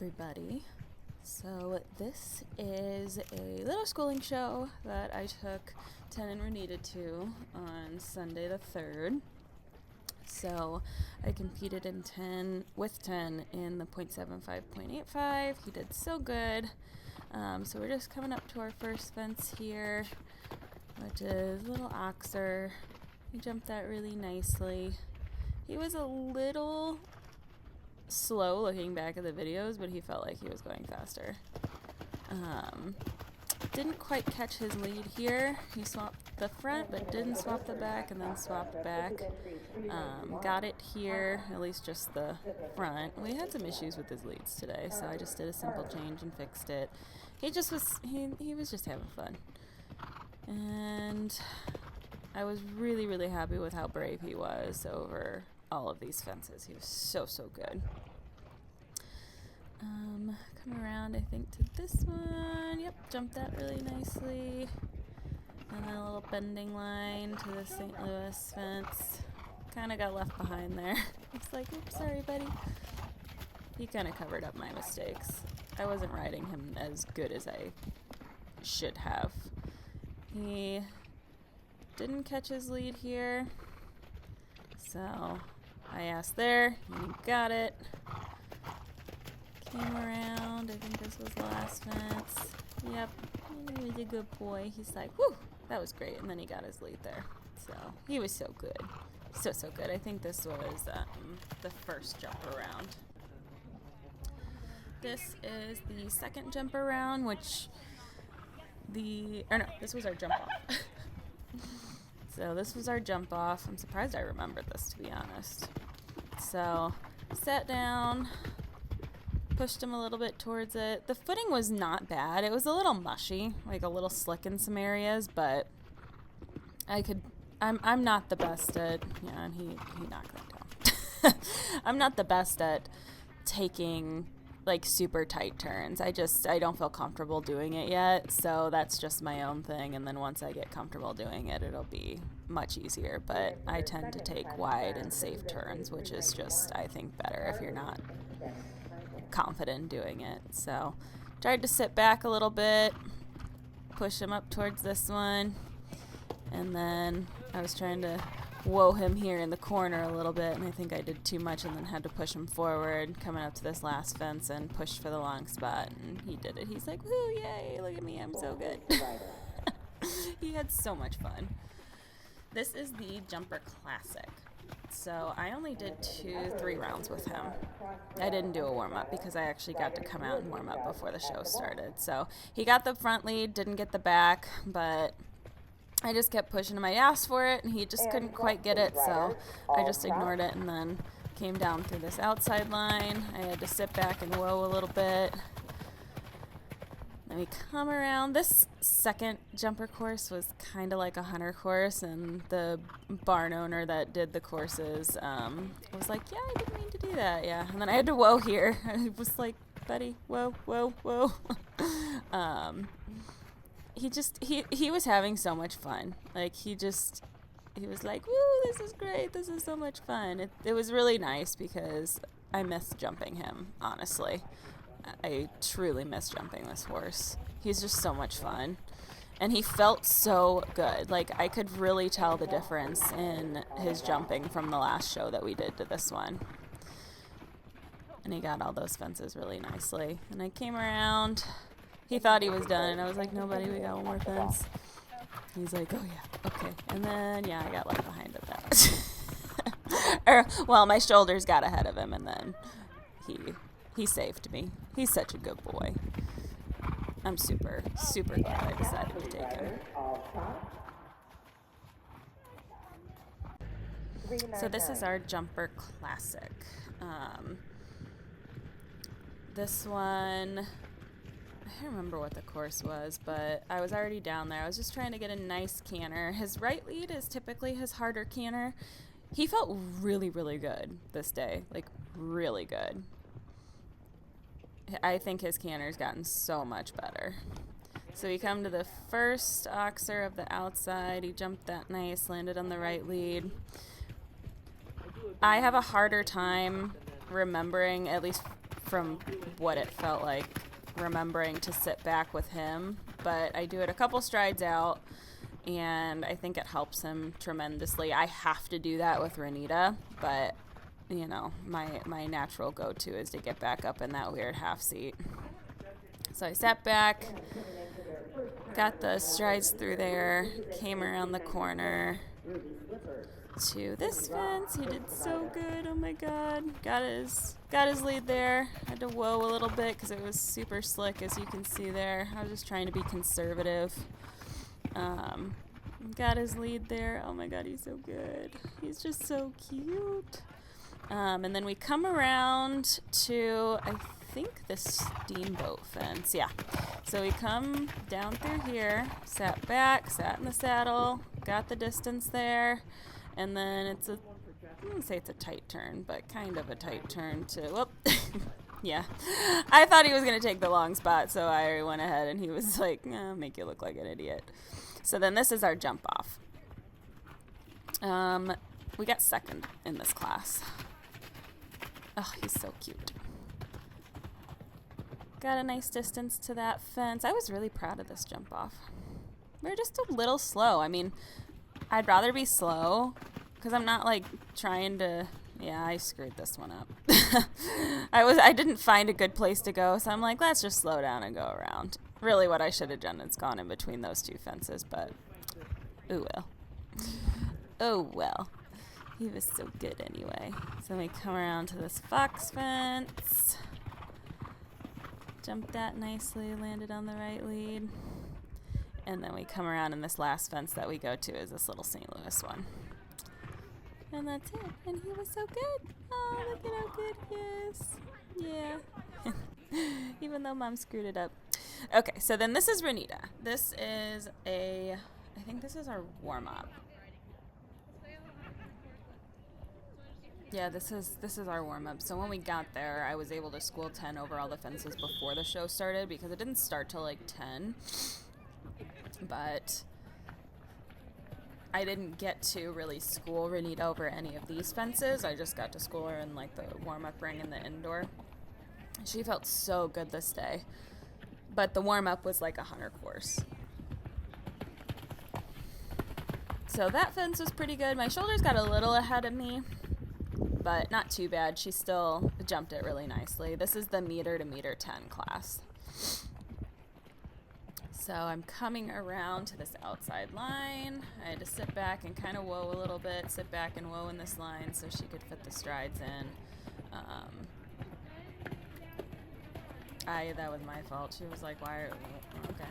everybody. So this is a little schooling show that I took 10 and Renita to on Sunday the 3rd. So I competed in 10 in the 0.75, 0.85. He did so good. So we're just coming up to our first fence here, which is little oxer. He jumped that really nicely. He was a little slow looking back at the videos, but he felt like he was going faster. Didn't quite catch his lead here. He swapped the front, but didn't swap the back, and then swapped back. Got it here, at least just the front. We had some issues with his leads today, so I just did a simple change and fixed it. He was just having fun. And I was really, really happy with how brave he was over all of these fences. He was so good. Come around, I think, to this one. Yep, jumped that really nicely. And then a little bending line to the St. Louis fence. Kind of got left behind there. It's like, oops, sorry, buddy. He kind of covered up my mistakes. I wasn't riding him as good as I should have. He didn't catch his lead here. So I asked there, and he got it. Came around, I think this was the last fence. Yep, he was a good boy. He's like, whew, that was great. And then he got his lead there. So he was so good. So good. I think this was the first jump around. This is the second jump around, this was our jump off. So this was our jump off. I'm surprised I remembered this, to be honest. So sat down, pushed him a little bit towards it. The footing was not bad. It was a little mushy, like a little slick in some areas, but I'm not the best at, yeah, and he knocked that down. I'm not the best at taking like super tight turns. I don't feel comfortable doing it yet, so that's just my own thing, and then once I get comfortable doing it, it'll be much easier. But I tend to take wide and safe turns, which is just, I think, better if you're not confident in doing it. So tried to sit back a little bit, push him up towards this one, and then I was trying to whoa him here in the corner a little bit, and I think I did too much and then had to push him forward, coming up to this last fence and push for the long spot, and he did it. He's like, woo, yay, look at me, I'm so good. He had so much fun. This is the Jumper Classic. So I only did 2-3 rounds with him. I didn't do a warm-up because I actually got to come out and warm up before the show started. So he got the front lead, didn't get the back, but I just kept pushing him. I asked for it, and he just couldn't quite get it, so I just ignored it and then came down through this outside line. I had to sit back and whoa a little bit. Then we come around. This second jumper course was kind of like a hunter course, and the barn owner that did the courses was like, yeah, I didn't mean to do that, yeah. And then I had to whoa here. I was like, buddy, whoa. He was having so much fun. Like, he was like, woo, this is great. This is so much fun. It was really nice because I missed jumping him, honestly. I truly miss jumping this horse. He's just so much fun. And he felt so good. Like, I could really tell the difference in his jumping from the last show that we did to this one. And he got all those fences really nicely. And I came around. He thought he was done, and I was like, no, buddy, we got one more fence. He's like, oh, yeah, okay. And then, yeah, I got left behind at that. My shoulders got ahead of him, and then he saved me. He's such a good boy. I'm super glad I decided to take him. So this is our Jumper Classic. This one, I don't remember what the course was, but I was already down there. I was just trying to get a nice canter. His right lead is typically his harder canter. He felt really, really good this day, like really good. I think his canter's gotten so much better. So we come to the first oxer of the outside. He jumped that nice, landed on the right lead. I have a harder time remembering, at least from what it felt like remembering to sit back with him. But I do it a couple strides out, and I think it helps him tremendously. I have to do that with Renita, but you know, my natural go-to is to get back up in that weird half seat. So I sat back, got the strides through there, came around the corner to this fence. He did so good. Oh my god. Got his lead there. Had to whoa a little bit because it was super slick, as you can see there. I was just trying to be conservative. Got his lead there. Oh my god, he's so good. He's just so cute. And then we come around to, I think, the steamboat fence. Yeah. So we come down through here, sat back, sat in the saddle, got the distance there, and then it's I wouldn't say it's a tight turn, but kind of a tight turn to, whoop. Yeah. I thought he was going to take the long spot, so I went ahead, and he was like, I'll make you look like an idiot. So then this is our jump off. We got second in this class. Oh, he's so cute. Got a nice distance to that fence. I was really proud of this jump off. We're just a little slow. I mean, I'd rather be slow because I'm not like trying to, yeah, I screwed this one up. I didn't find a good place to go, so I'm like, let's just slow down and go around. Really what I should have done is gone in between those two fences, but oh well. Oh well. He was so good anyway. So we come around to this fox fence. Jumped that nicely, landed on the right lead. And then we come around, and this last fence that we go to is this little St. Louis one. And that's it. And he was so good. Oh, look at how good he is. Yeah. Even though Mom screwed it up. Okay, so then this is Renita. This is I think this is our warm-up. Yeah, this is our warm-up. So when we got there, I was able to school 10 over all the fences before the show started because it didn't start till like 10. But I didn't get to really school Renita over any of these fences. I just got to school her in like the warm-up ring and the indoor. She felt so good this day. But the warm-up was like a hunter course. So that fence was pretty good. My shoulders got a little ahead of me, but not too bad. She still jumped it really nicely. This is the meter to meter 10 class. So I'm coming around to this outside line. I had to sit back and kind of whoa a little bit, sit back and whoa in this line so she could fit the strides in. That was my fault. She was like, why? Okay.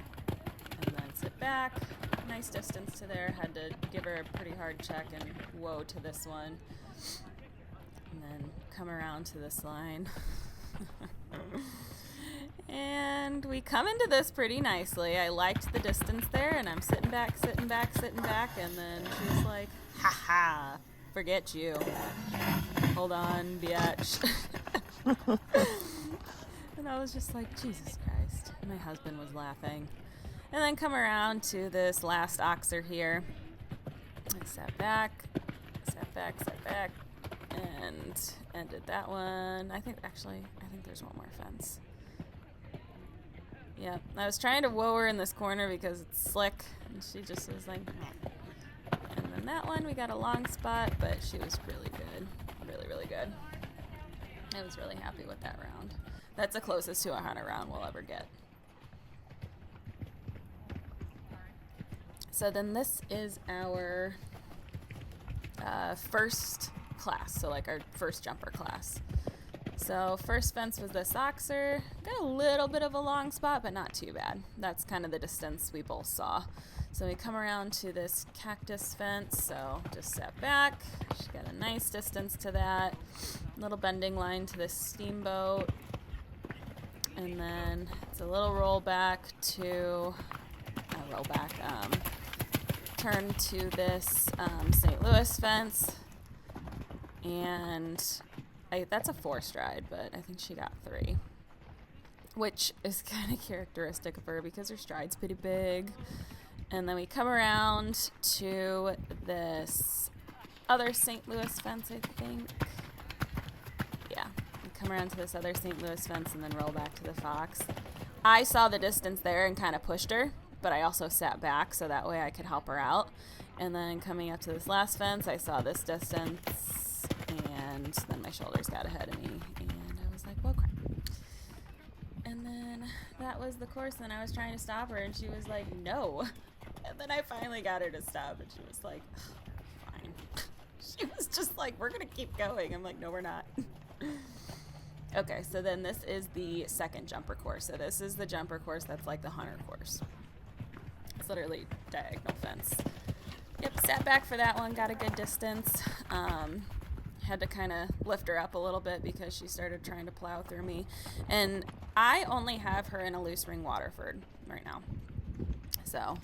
And then sit back. Nice distance to there. Had to give her a pretty hard check and whoa to this one. And then come around to this line. And we come into this pretty nicely. I liked the distance there, and I'm sitting back, and then she was like, ha ha, forget you. Hold on, biatch. And I was just like, Jesus Christ. My husband was laughing. And then come around to this last oxer here. I sat back, and ended that one. I think there's one more fence. Yeah, I was trying to whoa her in this corner because it's slick, and she just was like, meh. And then that one, we got a long spot, but she was really good. Really, really good. I was really happy with that round. That's the closest to a hunter round we'll ever get. So then this is our first class, so like our first jumper class. So first fence was this oxer. Got a little bit of a long spot, but not too bad. That's kind of the distance we both saw. So we come around to this cactus fence, so just sat back. She got a nice distance to that. Little bending line to this steamboat. And then it's a little rollback to, turn to this St. Louis fence. And that's a 4 stride, but I think she got 3. Which is kind of characteristic of her because her stride's pretty big. And then we come around to this other St. Louis fence, I think. Yeah, we come around to this other St. Louis fence and then roll back to the fox. I saw the distance there and kind of pushed her, but I also sat back so that way I could help her out. And then coming up to this last fence, I saw this distance, and then my shoulders got ahead of me, and I was like, whoa, crap. And then that was the course, and I was trying to stop her, and she was like, no. And then I finally got her to stop, and she was like, fine. She was just like, we're going to keep going. I'm like, no, we're not. Okay, so then this is the second jumper course. So this is the jumper course that's like the hunter course. It's literally diagonal fence. Yep, sat back for that one, got a good distance. Had to kind of lift her up a little bit because she started trying to plow through me. And I only have her in a loose ring Waterford right now. So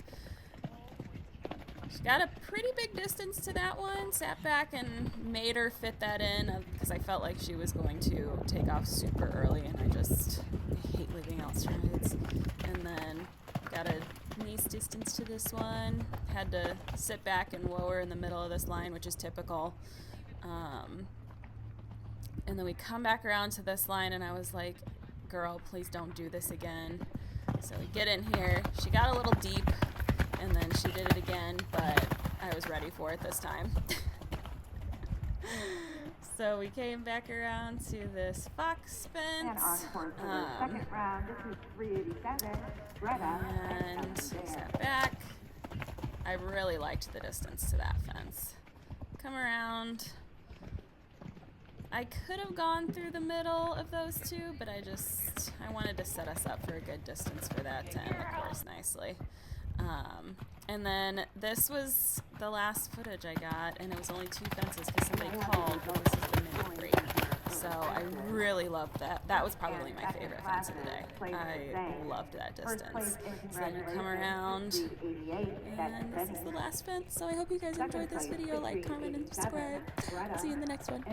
she got a pretty big distance to that one, sat back and made her fit that in because I felt like she was going to take off super early, and I hate leaving out strides. And then got a nice distance to this one, had to sit back and whoa her in the middle of this line, which is typical. And then we come back around to this line, and I was like, girl, please don't do this again. So we get in here. She got a little deep, and then she did it again, but I was ready for it this time. So we came back around to this fox fence. Second round, this is 387. And sat back. I really liked the distance to that fence. Come around. I could have gone through the middle of those two, but I wanted to set us up for a good distance for that to end the course nicely. And then this was the last footage I got, and it was only 2 fences because somebody called, but this is the minute break. So I really loved that. That was probably my favorite fence of the day. I loved that distance. So then you come around, and this is the last fence. So I hope you guys enjoyed this video. Like, comment, and subscribe. See you in the next one.